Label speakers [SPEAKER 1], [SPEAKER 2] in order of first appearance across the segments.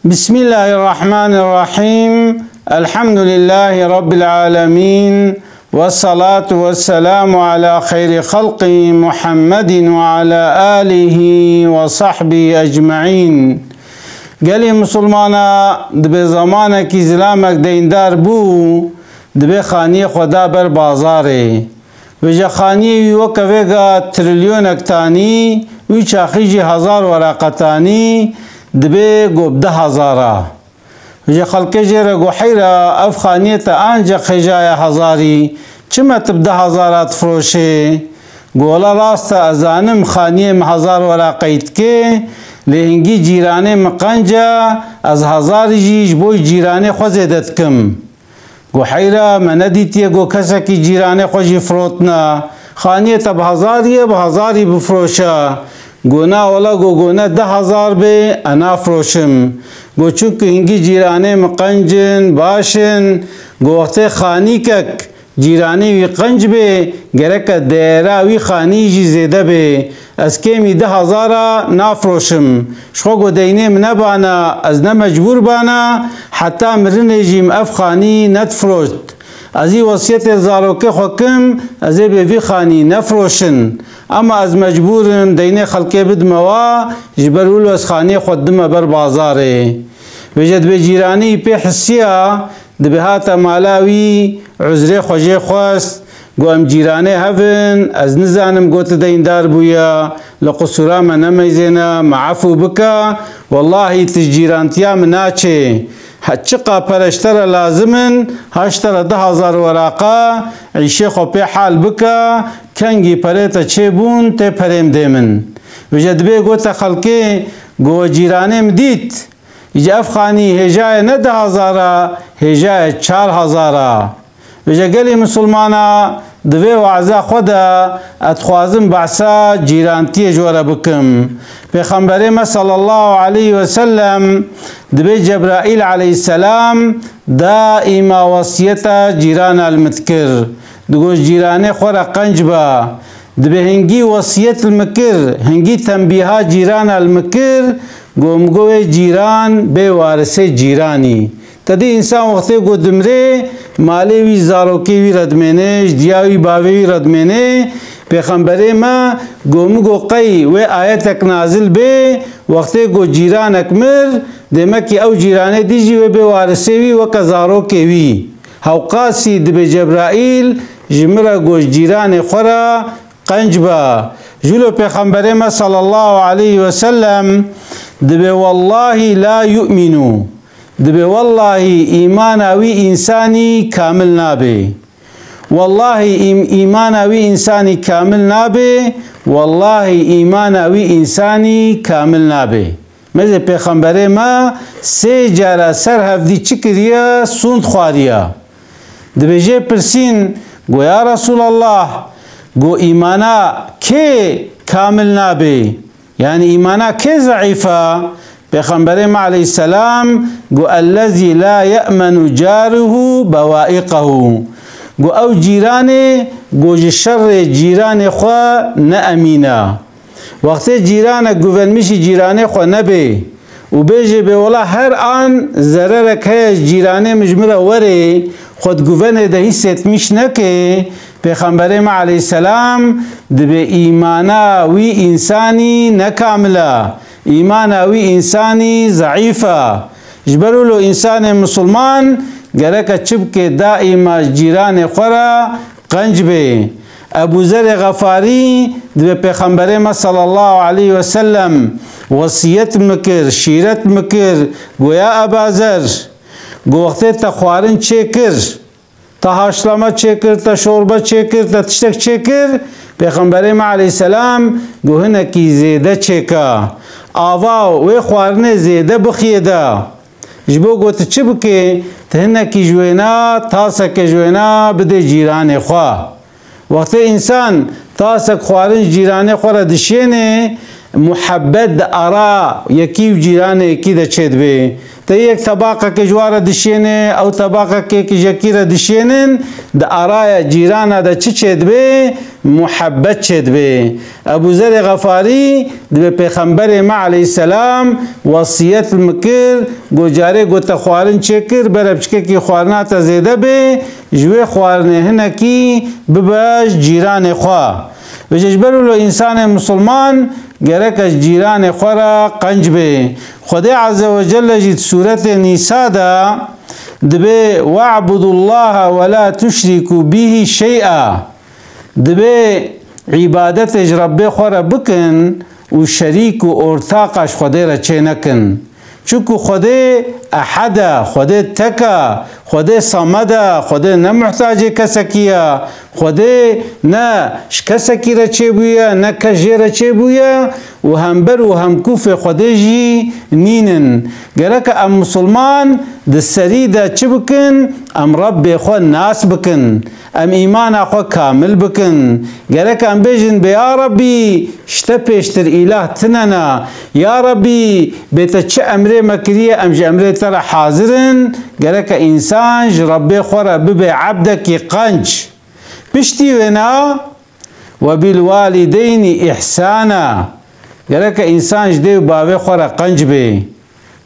[SPEAKER 1] بسم الله الرحمن الرحيم. الحمد لله رب العالمين، والصلاة والسلام على خير خلق محمد وعلى آله وصحبه أجمعين. قال مسلمانا دبي زمانك إسلامك ديندار بو دبي خاني خدا بر بازاري وجا خاني وكفيغا تريليونك تاني ويشاخيجي 1000 ورقتاني دبي قوب 10,000 وجا خلقي جيرا قوحيرا اف خانيتا انجا خجايا 1000 چما تب 10,000 تفروشي قولا راستا ازانم خانيم 1000 ورقيتكي لهنگي جيراني مقنجا از 1000 جيج بوي جيراني خوزيدتكم قوحيرا منديتيا قو كساكي جيراني خوزي فروتنا خانيتا ب1000 ب1000 بفروشا گونا ولا گونا 10,000 به انا فروشم گو چونکه هنگی جیرانه مقنجن باشن گو وقت خانی کک جیرانه وی قنج به گرک دیره وی خانی جی زیده به از کمی 10,000 نافروشم شخو گو دینه منبانا از نمجبور بانا حتی مرن جیم اف خانی ندفروشت ازی وصیت زاروکه حکم ازی به وی خانی نفروشن اما از مجبورم دینه خلقه بدموا جبرولو از خانی خودم بر بازاره وجد به جیرانی پی حسیا دبه هاتا مالاوی عذره خوژه خواست گو ام جیرانه هفن از نزانم گوت دیندار بویا لقصورا من نمیزینا معفو بکا والله تجیرانتیا مناچه هتشقا پرشتر لازمن هاشتر 10,000 ورقه عيشي خو پی حال بکا کنگی پریتا چه بون تی پریم دیمن وجد بی گوتا خلقی گو جیرانه مدید اجا افخانی هجای نه 10,000 هجای 4,000 وجا گلی مسلمانا دوی وعزا خدا اتخوازم بعثا جیرانتی جوره بکم پیغمبر ما صلی الله علیه وسلم دبی جبرائیل علیه السلام دائما وصیتا جیران المذکر دگوش جیرانه خورا قنج با دبی هنگی وصیت المکر هنگی تنبیها جیران المکر گومگوی جیران بے وارث جیرانی تدی انسان وقتی گو دمره مالی وی زاروکی وی ردمینش دیاوی باوی وی ردمینه پیغمبر ما گومگو قی و آیتک نازل بے وقتی گو جیرانک مر دمکی او جیرانه دیجی و بے وارثی وی و کزاروکی وی هوقاسی دبی جبرائیل جمرا گوش جیران خورا قنج با جلو پیغمبر ما صلی الله علیه وسلم دبی والله لا یؤمنو دبی والله ایمانوی انسانی کامل نابه والله ایمانوی انسانی کامل نابه والله ایمانوی انسانی کامل نابه مثل پیغمبر ما 3 جارا سر هفدی چکریا سوند خواریا دبی جه پرسین گو یا رسول الله گو ایمانا که کامل نابه یعنی ایمانا که ضعیفه پیغمبر ما علیه السلام گو الذي لا یأمن جاره بوائقه گو او جیرانه گو شر جیران خوا نأمینا وقتی جیرانه گوون میشی جیرانه خوا نبه و بیجه به ولا هر آن ضرر که جیرانه مجمره وره خود گوون دهی ستمیش نکه پیغمبر ما علیه السلام دبه ایمانا وی انسانی نکامله ایمانا وی انسانی ضعیفه جبرولو انسان مسلمان گرک چب که دائما جیران خورا قنج به ابو ذر غفاری دبه پیغمبر ما صلی الله علیه وسلم وصیت مکر شیرت مکر گویا ابا ذر گو وقتی تا خوارن چه کر تا هاشلما چه کر تا شوربه چه کر تا تشتک چه کر پیغمبر ما علیه السلام گو هنکی زیده چه که آواو وی خوارن زیده بخیده جبو گوت چه بکه تهنکی جوینا تاسک جوینا بده جیران خواه وقتی انسان تاسک خوارن جیران خواه را دشینه محبت آرا یکی و جیران یکی دا چید بی تا یک طبقه که جوار دشینه او طبقه که یکی را دشینن دا آرای جیران دا چید بی محبت چید بی. ابو ذر غفاری دا پیغمبر ما علیه السلام وصیت مکر گو جاره گو تخوارن چکر برب چکر کی خوارنات زیده بی جوی خوارنه هنکی بباش جیران خواه و ججبرو لو انسان مسلمان گرک از جیران خورا قنج به. خدا عز و جل جد سورة نساء دا دبه وعبد الله ولا تشركوا به شيئا دبه عبادت رب خورا بکن و شریک و ارتاقش خدا را چه نکن چونکو خدا احد خدا تکا خدا صمد خدا نه محتاج کسکیه خدا نه کسکی را چه بویا نه کجی را چه بویا و هم بر و هم کوف خدا جی نینن گرک ام مسلمان د سری دا چه بکن ام رب خو ناس بکن ام ایمان خو کامل بکن گرک ام بجن به یا ربی شته پیشتر اله تننا یا ربی بیت چه امر مکریه ام امر تر حاضرن گرک انسان رب خو رب به عبدك قنج بشتي ونا وبالوالدين احسانا گرک انسان جدی باوی خو قنج به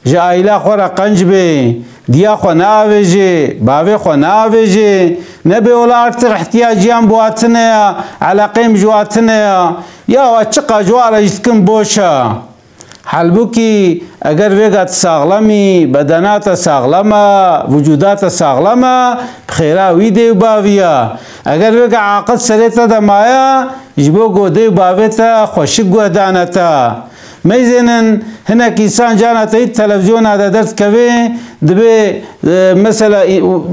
[SPEAKER 1] جایلا خو قنج به دیا خو ناویجه باوی خو ناویجه نبی ولا ارتق احتیاجیان بواتنه علاقیم جواتنه یا چقا جوارا جتکن بوشا حلبوکی اگر ویگات ساغلمی بدنات ساغلما وجودات ساغلما بخیرا وی دیو باویا اگر ویگا عاقد سریتا دا مایا جبو گو دیو باویتا خوشک گو دانتا میزنن هناك انسان جانا تاید تلفزیون هذا درد كوي دبي مثلا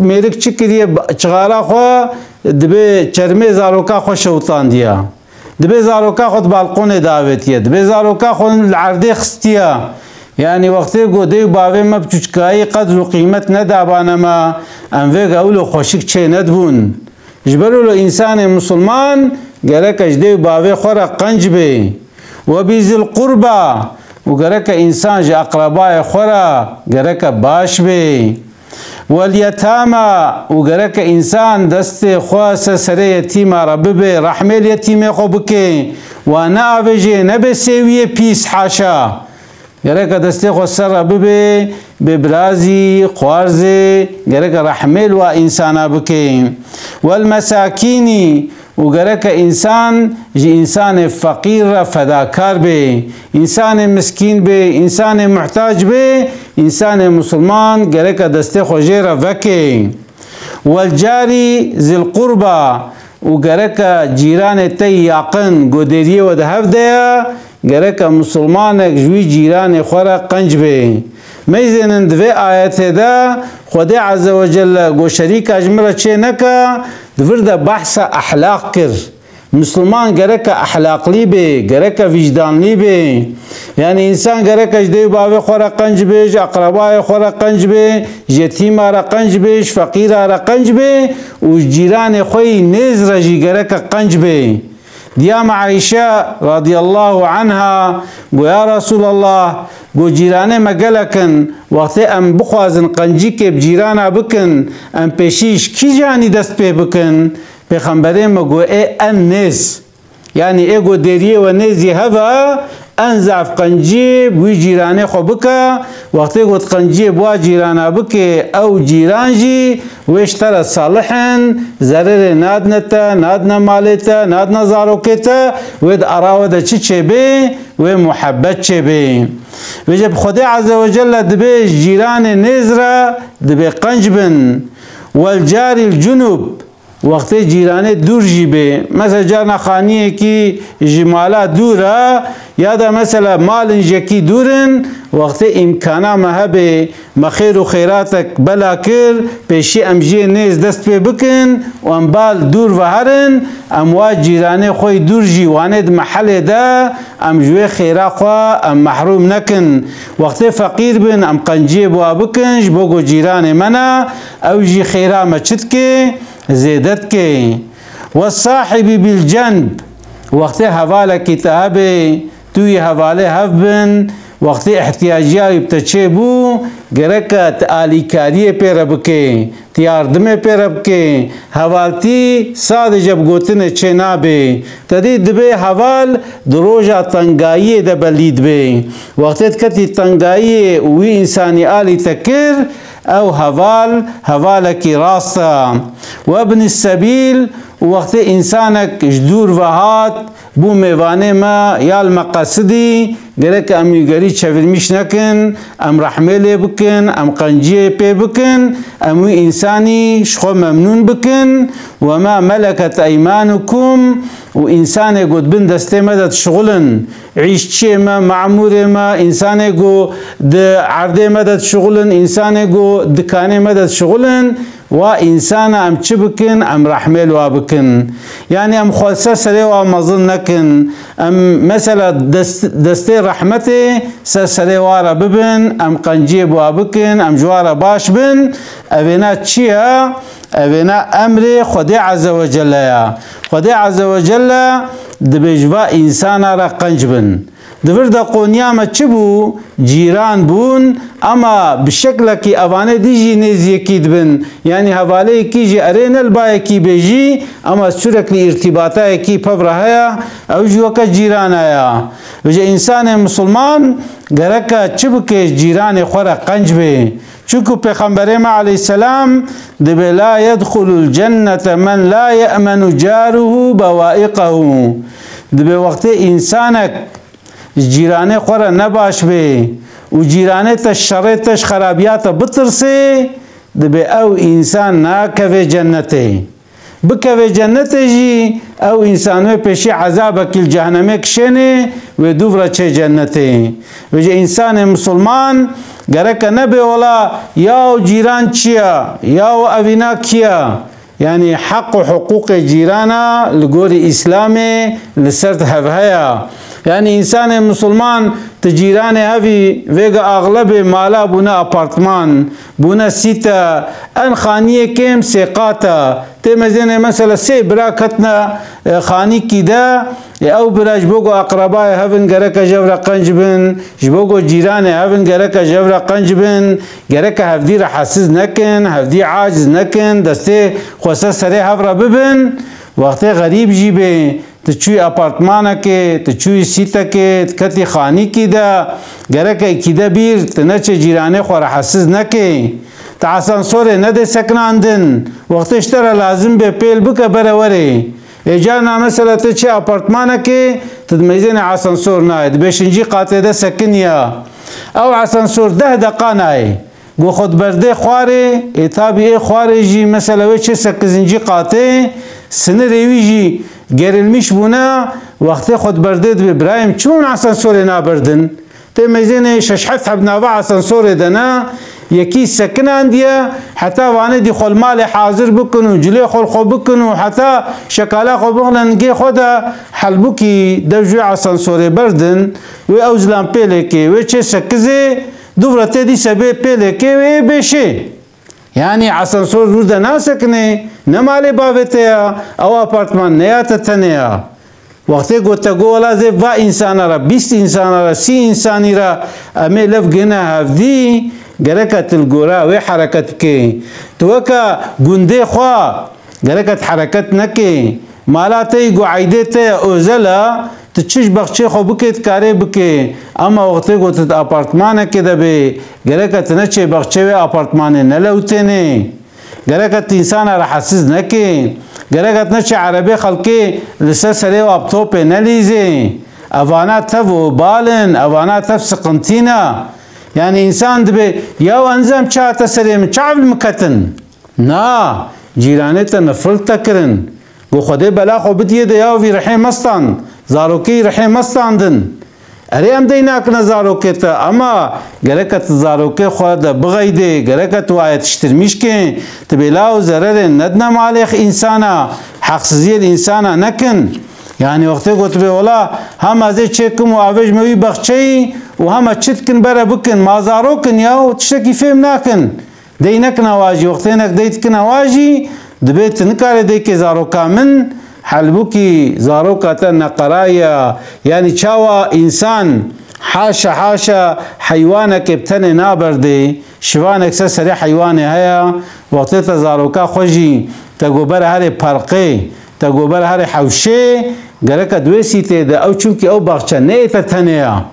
[SPEAKER 1] ميرك چكري چغالا خو دبي چرمي زاروكا خو شوطان ديا دبي زاروكا خود بالقون دعوتيه دبي زاروكا خود العرضي خستيه يعني وقتی گو دیو باوی ما بچوچکایی قدر و قیمت ندابانه ما انویگ اولو خوشک چه ندبون جبرو لو انسان مسلمان گرکش دیو باوی خورا قنج بی و بیزی القربه و گرک انسان جا اقربای خورا گرک باش بی والیتاما و گرک انسان دست خواست سر یتیم رب بی رحمه الیتیم خو بکی و ناویجه نبی سیوی پیس حاشا گرک دست خو سر رب بی ببرازی خوارزی گرک رحمه و انسانا بکی والمساکینی و گرک انسان جی انسان فقیر فداکار به انسان مسکین به انسان محتاج به انسان مسلمان گرک دست خوجه را وکه والجاری ذی القربه و گرک جیران تی یاقن گودریه و دهف دیا گرک مسلمان جوی جیران خورا قنج به میزنن دوی آیت دا خدا عز و جل گو شریک اجمره چه نکا دورد بحث اخلاق کر مسلمان گرک اخلاق لی به گرک وجدان لی به یعنی انسان گرک اجدی باوی خورا قنج بیش اقربای خورا قنج به یتیم را قنج بیش فقیر را قنج به و جیران خوی نیز رجی گرک قنج به دیام عائشه رضی الله عنها گو یا رسول الله گو جیرانه مگلکن وقتی ام بخوازن قنجی که بجیرانه بکن ام پیشیش کی جانی دست پی بکن پیغمبره مگو ان نیز یعنی ای گو دیریه و نیزی هوا انزعف قنجی بوی جیرانه خو بکا وقتی گو قنجی بوا جیرانه بکه او جیران جی ویشتر صالحن ضرر نادنتا نادنا مالتا نادنا زاروکتا وید اراوده چه بی و محبت چه بی وجب خدا عز و جل دبی جیران نزرا دبی قنج بن والجار الجنوب وقتی جیران دور جی به مثلا جارنا خانیه کی جمالا دوره یا دا مثلا مال جکی دورن وقتی امکانا مهبه مخیر و خیراتک بلا کر پیشی امجی نیز دست پی بکن و امبال دور وهرن امواج جیرانه خوی دور جی واند محل دا ام جوی خیرا خوا ام محروم نکن وقتی فقیر بن ام قنجی بوا بکنج بگو جیران منا او جی خیرا مچد که زیدت که والصاحب بالجنب وقتی حواله کتاب توی حواله هفبن وقتی احتیاجی بتچه بو گرکت آلیکاری پیره بکه تیاردم پیره بکه حوالتی ساده جب گوتن چه نابه تدی دبه حوال دروجا تنگایی دبلید به وقتی کتی تنگایی وی انسانی آلی تکر او حوالکی راستا و ابن السبیل وقت انسانك جدور وهات بو میوانه ما یا المقاصدی گرک امی گری چفرمیش نکن ام رحمه بکن ام قنجیه پی بکن اموی انسانی شخو ممنون بکن و ما ملکت ایمانکم و انسان گود بن دسته مدد شغلن عیش چه ما معمور ما انسان گو د عرده مدد شغلن انسان گو دکانه مدد شغلن و انسان ام چه بکن ام رحمه لوا بکن یعنی ام خالصه سره و مظن نکن ام مثلا دسته رحمته سره وارا ببن ام قنجی بوا بکن ام جوارا باش بن اوینا چیه؟ اوینا امر خدا عز و جل یا خدا عز و جل دبجوا انسان را قنج بن دور دا قونیام چه بو جیران بون اما بشکل کی اوانه دیجی نیزی کید بن یعنی حواله کی جی ارین البای کی بیجی اما سرکلی ارتباطه کی پبره هیا او جوکا جیران هیا وجه انسان مسلمان گرکا چه بکه جیران خورا قنج بی چونکو پیغمبر ما علیه السلام دبی لا يدخل الجنة من لا يأمن جاره بوائقه دبی وقت انسانک جیرانه خورا نباش بی و جیرانه تش شرطش خرابیات بترسه دبی او انسان ناکوه جنته بکوه جنته جی او انسانوی پیشی عذاب کل جهنمه کشنه و دوباره چه جنته و جه انسان مسلمان گرک نبی ولا یا جیران چیا یا اوینا کیا يعني حق وحقوق جيرانا لقول إسلامي لسرت هفهيا يعني إنسان مسلمان تجيران هفي ويغا أغلب مالا بنا أبارتمان بنا سيتا أن خانية كم سيقاتا تمزين مثلا سي براكتنا خاني كده او برا جبوغو اقرباء هفن گرک جورا قنجبن جبوغو جيران هفن گرک جورا قنجبن گرک هفدي را حسز نکن هفدي عاجز نکن دسته خوصه سره هفرا ببن وقت غریب جیبه تچوی اپارتمانا که تچوی سیتا که کتی خانی کی دا گرک اکیده بیر تنچه جیرانه خورا حسز نکه تا اسانسور نده سکناندن وقتش تر لازم به پیل بکه بروره اجانا مثلا تچه اپارتمانا که تدمیزین اسانسور ناید بشنجی قاطع ده سکن یا او اسانسور 10 دقیقه نای گو خود برده خواره اتابی خواره جی مثلا وی چه سکزنجی قاطع سنه روی جی گرلمیش بونه وقتی خود برده دو برایم چون اسانسور نابردن تدمیزین ششحف حبناوه اسانسور دنا یکی سکنان دیا حتی وانه دی خل مال حاضر بکن و جلی خل خو بکن و حتی شکالا خو بغلن گی خدا حلبو کی دوجوی اسانسور بردن و اوزلان پیله که و چه سکزه دوباره دی سبه پیله که و بشه یعنی اسانسور روز ناسکنه نمالی باوته او اپارتمان نیات تنیا وقتی گوتا گولا زی و انسان را 20 انسان را 30 انسانی را امی لف گنه هفدی گرکت الگورا و حرکت که توکا گنده خواه گرکت حرکت نکه مالاتی گوعیده تی اوزلا تچش بخچه خو بکت کاره بکه اما وقتی گوتت اپارتمانه که دبی گرکت نچه بخچه و اپارتمانه نلوته نه گرکت انسان را حسیز نکه گرکت نچه عربی خلقی لسه سره و ابتوپه نلیزه اوانا تف و بالن اوانا تف سقنتینا يعني انسان دبي يا انزم چاته سريم چاول مكتن نا جيرانته نفل تكرن گو خده بلا خو بديه ده يا في رحم مستان زاروكي رحم مستاندن اري ام ديناك نزاروكته اما گركت زاروكي خود بغيده گركت وايت اشترميش كه تبلاو ضرر ندنم عليك انسانا حقسزي الانسان نكن يعني وقتی گفت به ولا هم از چکم و آوج موی بخشی و هم چتکن بره بکن مازارو کن یا و تشکی فهم نکن دی نکن آواجی وقتی نک دیت کن آواجی دبیت نکاره دی که زارو کامن حلبوكي زاروكة نقرايا يعني چاوا انسان حاشا حيوانك ابتني نابردي شوانك سري حيواني هيا وقت زاروكا خوشي تقوبر هاري پرقي تقوبر هاري حوشي گرك دويسي تيدا او چونكي او باغچا نيتا تنيا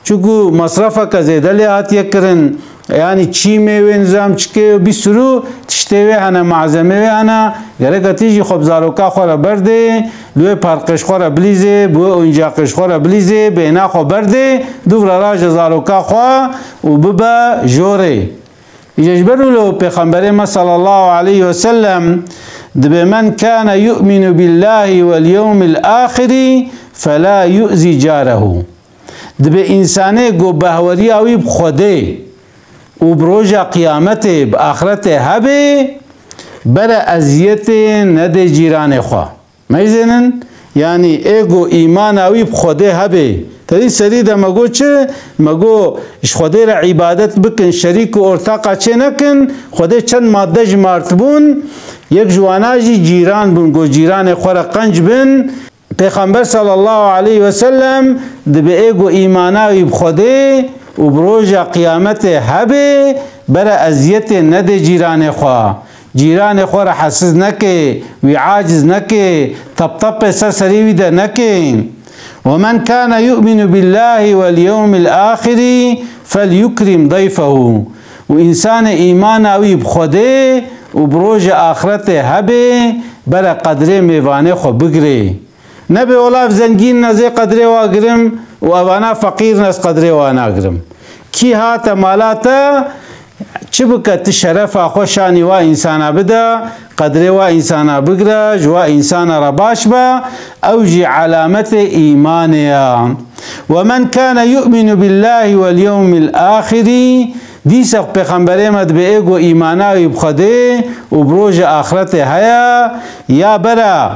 [SPEAKER 1] چونكو مصرفك زيدالي هاتيا کرن يعني چی میوه نظام چکه بیسرو تشتوه هنه معزمه هنه گره تیجی خب زاروکا خورا برده لوی پرقش خورا بلیزه بو اونجاقش خورا بلیزه بینا خو برده دوباره راج زاروکا خوا و ببا جوره يجبروا له پیغمبر ما صلى الله عليه وسلم دب من كان يؤمن بالله واليوم الآخر فلا يؤذي جاره دب انسانه گو بهوری اوی بخوده و بروجا قیامت بآخرت هبه برا اذیت نده جیران خواه میزنن یعنی ایگو ایمان اوی بخوده هبه تری سری ده مگو چه مگو خوده را عبادت بکن شریک و ارتاقا چه نکن خوده چند ماده جمارت بون یک جواناجی جیران بون گو جیران خورا قنج بن پیغمبر صلی الله علیه وسلم ده به ایگو ایمان اوی بخوده و بروجا قیامت هبه برا اذیت نده جیران خواه جیران خو را حسس نکه وی عاجز نکه طب سرسری ویده نکه ومن كان يؤمن بالله واليوم الآخر فليكرم ضيفه وإنسان إيمان اوی بخوده و بروج آخرت هبه برا قدر میوانه خو بگره نبی اولاف زنگین نزه قدر واگرم و اوانا فقیر نز قدر واناگرم کی هات مالاتا چه بکت شرف خوشانی و انسانا بده قدر و انسانا بگره جو انسانا رباش با اوجی علامت ایمانیا ومن كان يؤمن بالله واليوم الآخر دیسق پیغمبر مد به ایگو ایماناوی بخده و بروج آخرت هیا یا برا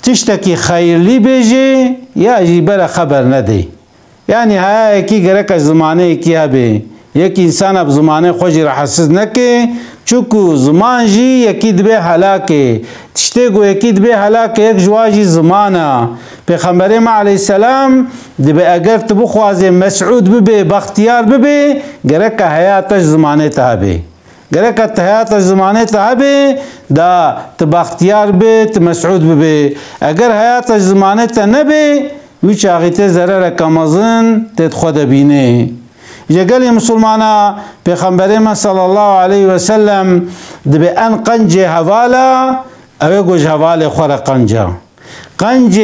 [SPEAKER 1] تشتکی خیرلی بیجه یا جی برا خبر نده یعنی هیا یکی گرک زمانه یکی هبه یک انسان اب زمانه خوشی را حسس نکه چوکو زمان جی یکی دبه حلاکه تشته گو یکی دبه حلاکه یک جواجی زمانه پیغمبر ما علیه السلام دبه اگر تبو خوازه مسعود ببه بختیار ببه گرک حیاتش زمانه تهبه گرک حیاتش زمانه تهبه دا تبختیار به تمسعود ببه اگر حیاتش زمانه تنبه ویچ آغیت ضرر کمازن تید خود بینه جگل مسلمانا پیغمبر ما صلی الله علیه وسلم دبی ان قنج حوالا اوه گوش حوال خور قنجا قنج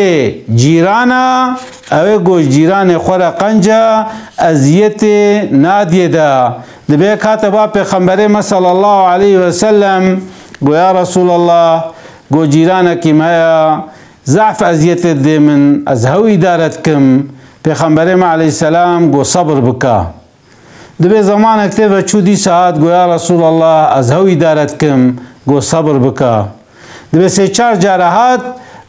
[SPEAKER 1] جیرانا اوه گوش جیران خور قنجا ازیت نادیه دا دبی کاتبا پیغمبر ما صلی الله علیه وسلم گو یا رسول الله گو جیرانا کم هیا ضعف ازیت دی من از هوی دارت کم پیغمبر ما علیه السلام گو صبر بکا دبی زمان اکتبه چودی ساعت گو یا رسول الله از هوی دارت کم گو صبر بکا دبی سه چار جارهات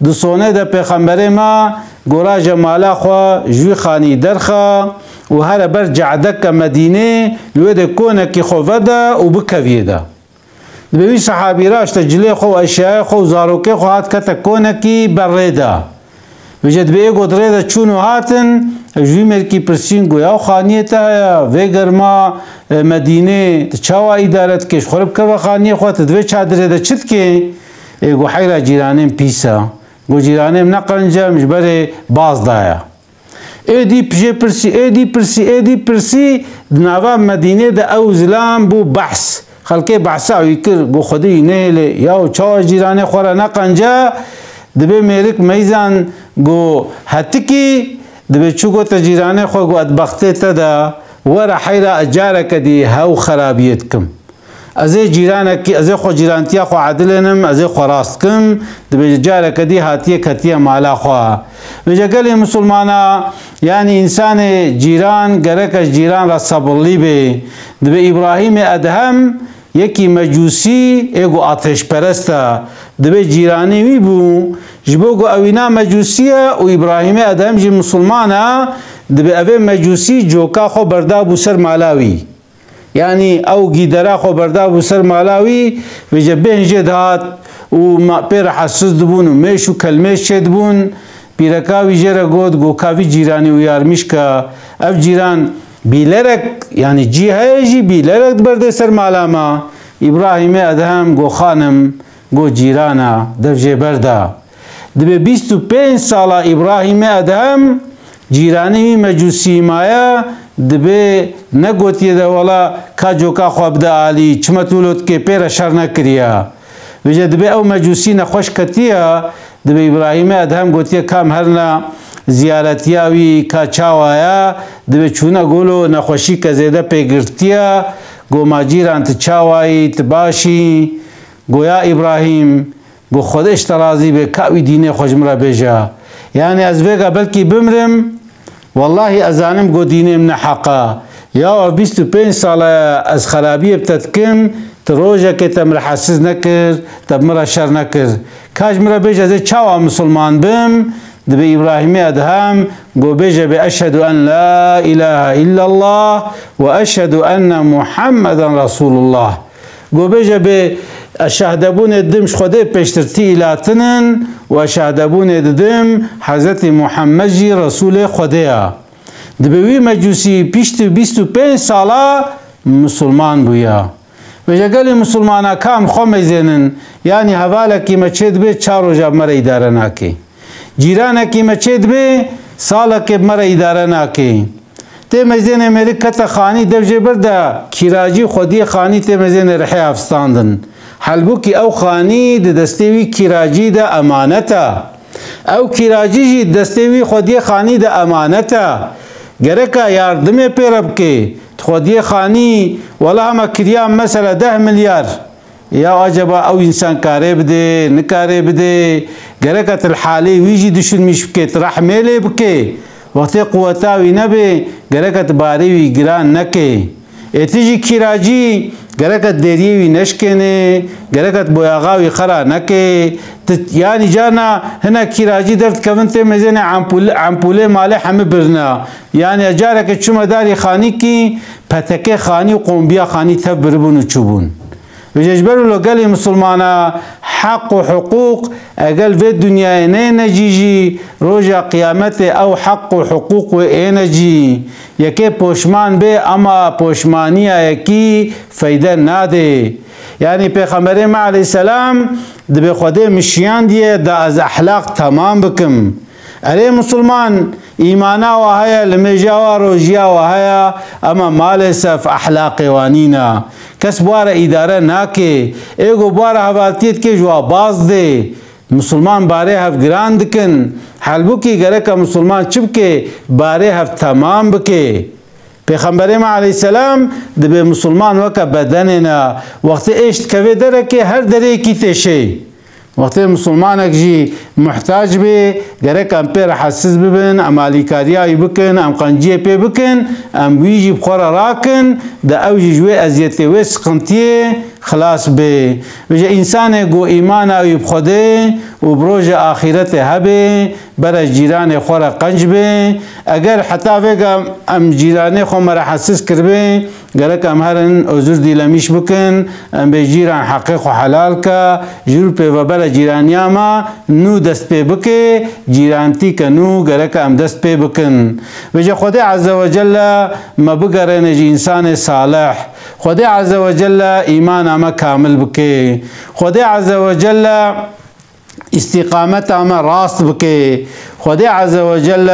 [SPEAKER 1] دو سونه ده پیغمبر ما گورا جمالا خوا جوی خانی درخا و هر بر جعدک مدینه لوی ده کونه کی خوفه ده و بکویه ده دبی وی صحابی راش تجلی خو اشیاء خو زاروکه خو هات کتا کونه کی بره ده وجد به ایگو دره ده چونو هاتن جوی مرکی پرسین گویا خانیه تا وی گرما مدینه چاوا ادارت کش خورب کرو خانیه خوا تدوی چادره ده چد که ایگو حیرا جیرانیم پیسا گو جیرانیم نقرنجا مجبر باز دایا ایدی پجه پرسی ایدی پرسی دناوا مدینه ده او زلام بو بحث خلقه بحثا ویکر گو خودی نیله یاو چاوا جیرانه خورا نقرنجا دبی میرک میزان گو حتی دبی چوگو تجیرانه خو گو ادبخته تدا ورا حیرا اجاره کدی هاو خرابیت کم ازی جیرانه کی ازی خو جیرانتیا خو عدلنم ازی خو راست کم دبی جاره کدی هاتیه کتیه مالا خو وجگل مسلمانا یعنی انسان جیران گرکش جیران را صبرلی به دبی ابراهیم ادهم یکی مجوسی ایگو آتش پرسته دبی جیرانی وی بو جبو گو اوینا مجوسیه و ابراهیم ادهم جی مسلمانه دبی اوی مجوسی جوکا خو بردا بو سر مالاوی یعنی او گیدرا خو بردا بو سر مالاوی و جب بینجه دهات و پیر حسس دبون و میش و کلمش چه دبون پیرکاوی جره گو کاوی جیرانی و یارمیش که اف جیران بیلرک یعنی جی هایجی بیلرک برده سر مالاما ابراهیم ادهم گو خانم گو جیرانا دفجه برده دبه 25 ساله ابراهیم ادهم جیرانی مجوسی مایا دبه نگوتیه ده والا کاجو کا خواب ده آلی چمتولوت که پیر شر نکریا وجه دبه او مجوسی نخوش کتیه دبه ابراهیم ادهم گوتیه کام هرنا زیارتیاوی کا چاوایا دبه چونه گولو نخوشی که زیده پیگرتیه گو ماجیران تچاوایی تباشی گویا ابراهیم گو خودش ترازی به کاوی دینه خوشمرا بیجا یعنی از ویگا بلکی بمرم والله ازانم گو دینه من حقا یا 25 ساله از خرابی بتدکم تروجه که تمر حسز نکر تمر شر نکر کاج مرا بیجا زی چاوا مسلمان بم دبی ابراهیم ادهم گو بیجا به اشهد ان لا اله الا الله و اشهد ان محمد رسول الله گو بیجا به اشهدبون دمش خوده پیشترتی الاتنن و اشهدبون دم حضرت محمد جی رسول خوده دبوی مجوسی پیشت 25 ساله مسلمان بویا و جگل مسلمانا کام خواه زینن یعنی حواله کی مچید به 4 روزه مر اداره ناکی جیرانه کی مچید به ساله کی مر اداره ناکی ته مزین امریکا خانی دفجه برده کیراجی خودی خانی ته مزین رحی افستاندن حلبوکی او خانی دستوی کیراجی ده امانتا او کیراجی دستوی خودی خانی ده امانتا گرکا یاردم پیرب که خودی خانی ولا هم کریام مثلا 10 میلیارد یا عجبا او انسان کاره بده نکاره بده گرکا الحالی ویجی دشون میش که ترحمله بکه وقتی قوتاوی نبه گرکا تباریوی گران نکه اتیجی کیراجی گرکت دیریوی نشکنه گرکت بویاغاوی خرا نکه یعنی جانا هنا کیراجی درد کونته مزین عمپوله ماله همه برنا یعنی اجارک چوم داری خانی کی پتکه خانی و قنبیا خانی تف بربون و چوبون وججبرو لگل مسلمانا حق و حقوق اگل في الدنيا نجيجي روجا قيامته او حق و حقوق و نجي یکی پوشمان به اما پوشمانیه یکی فایده ناده یعنی پیغمبر ما علیه السلام دبی خوده مشیان دیه دا از احلاق تمام بکم اره مسلمان ایمانا و هیا لمجا و روجیا و هیا اما مال سف احلاق وانینا کس بواره اداره ناکه ایگو بواره حوالتیت که جوا باز ده مسلمان باره هف گراند کن حلبو کی گره که مسلمان چب که باره هف تمام بکه پیغمبر ما علیه السلام دبی مسلمان وکا بدننا وقت اشت کوی داره که هر دره کی تشه وقتی مسلمان اکجی محتاج به گره که ام پیر حسیز ببین ام علیکاریایی بکن ام قنجیه پی بکن ام ویجی بخورا راکن دا اوجی جوی ازیتی و سقنتیه خلاص به وجه انسان گو ایمان اوی بخوده و بروج آخرت هبه برای جیران خورا قنج به اگر حتی وگم ام جیران خو مرا حسیز کربه گره که ام هرن عذر دیلمیش بکن ام به جیران حقیق و حلال که جور پی و برای جیرانیاما نو دست پی بکه جیرانتی که نو گره که ام دست پی بکن وجه خود عز و جل ما بگره نجی انسان صالح خود عز و جل ایمان اما کامل بکه خود عز و جل استقامت اما راست بکه خود عز و جل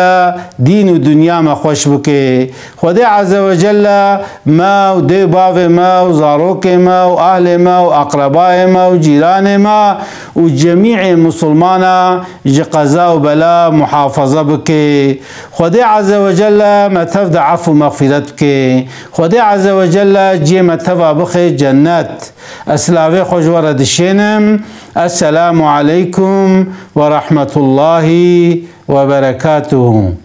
[SPEAKER 1] دین و دنیا ما خوش بکه خود عز و جل ما و دی باو ما و زاروک ما و اهل ما و اقربای ما و جیران ما و جمیع مسلمانا قضا و بلا محافظه بکه خود عز و جل متفد عفو مغفرت بکه خود عز و جل جی متفد بخی جنت اسلاوی خوش ورد شینم السلام علیکم ورحمة الله وبركاته.